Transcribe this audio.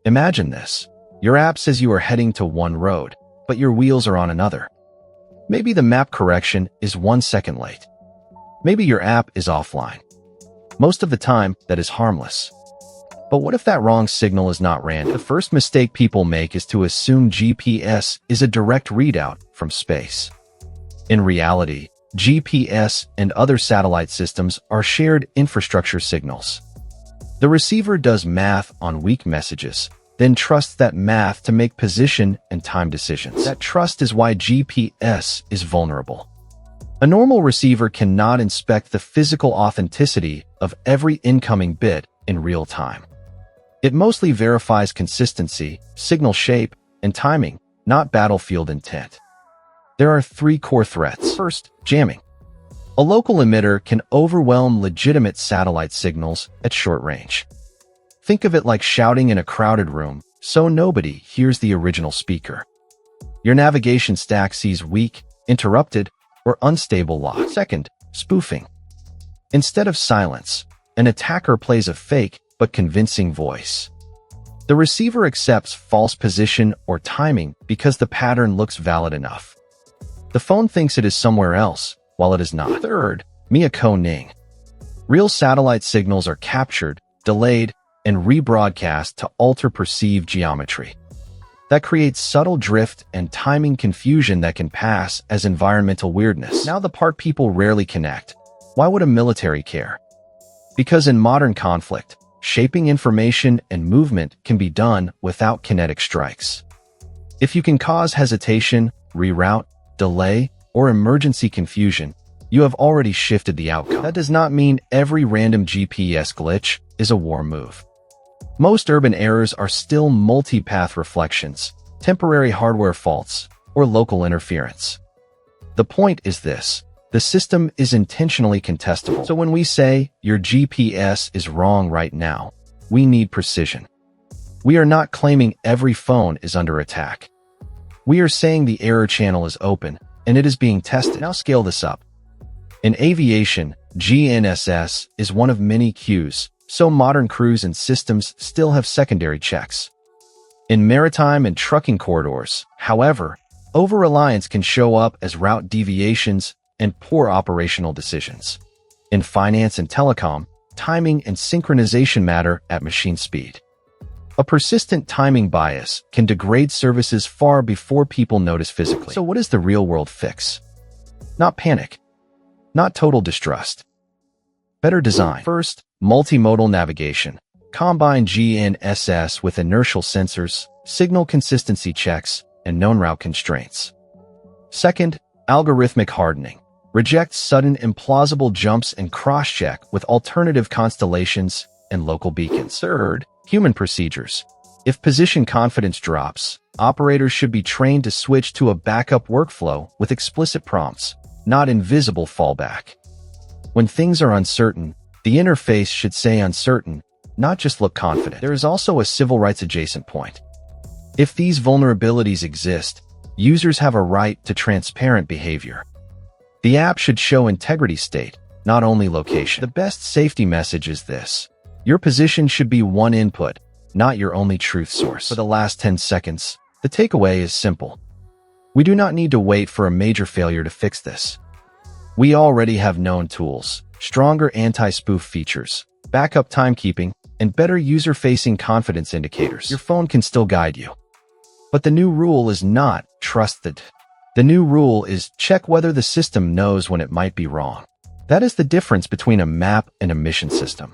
Imagine this. Your app says you are heading to one road, but your wheels are on another. Maybe the map correction is 1 second late. Maybe your app is offline. Most of the time, that is harmless. But what if that wrong signal is not random? The first mistake people make is to assume GPS is a direct readout from space. In reality, GPS and other satellite systems are shared infrastructure signals. The receiver does math on weak messages, then trusts that math to make position and time decisions. That trust is why GPS is vulnerable. A normal receiver cannot inspect the physical authenticity of every incoming bit in real time. It mostly verifies consistency, signal shape, and timing, not battlefield intent. There are 3 core threats. First, jamming. A local emitter can overwhelm legitimate satellite signals at short range. Think of it like shouting in a crowded room, so nobody hears the original speaker. Your navigation stack sees weak, interrupted, or unstable logs. Second, spoofing. Instead of silence, an attacker plays a fake but convincing voice. The receiver accepts false position or timing because the pattern looks valid enough. The phone thinks it is somewhere else, while it is not. Third, meaconing. Real satellite signals are captured, delayed, and rebroadcast to alter perceived geometry. That creates subtle drift and timing confusion that can pass as environmental weirdness. Now the part people rarely connect. Why would a military care? Because in modern conflict, shaping information and movement can be done without kinetic strikes. If you can cause hesitation, reroute, delay, or emergency confusion, you have already shifted the outcome. That does not mean every random GPS glitch is a war move. Most urban errors are still multi-path reflections, temporary hardware faults, or local interference. The point is this: the system is intentionally contestable. So when we say, your GPS is wrong right now, we need precision. We are not claiming every phone is under attack. We are saying the error channel is open, and it is being tested. Now scale this up. In aviation, GNSS is one of many queues, so modern crews and systems still have secondary checks. In maritime and trucking corridors, however, over-reliance can show up as route deviations and poor operational decisions. In finance and telecom, timing and synchronization matter at machine speed. A persistent timing bias can degrade services far before people notice physically. So what is the real-world fix? Not panic. Not total distrust. Better design. First, multimodal navigation. Combine GNSS with inertial sensors, signal consistency checks, and known route constraints. Second, algorithmic hardening. Reject sudden implausible jumps and cross-check with alternative constellations and local beacons. Third, human procedures. If position confidence drops, operators should be trained to switch to a backup workflow with explicit prompts, not invisible fallback. When things are uncertain, the interface should say uncertain, not just look confident. There is also a civil rights adjacent point. If these vulnerabilities exist, users have a right to transparent behavior. The app should show integrity state, not only location. The best safety message is this: your position should be one input, not your only truth source. For the last 10 seconds, the takeaway is simple. We do not need to wait for a major failure to fix this. We already have known tools, stronger anti-spoof features, backup timekeeping, and better user-facing confidence indicators. Your phone can still guide you. But the new rule is not trusted. The new rule is check whether the system knows when it might be wrong. That is the difference between a map and a mission system.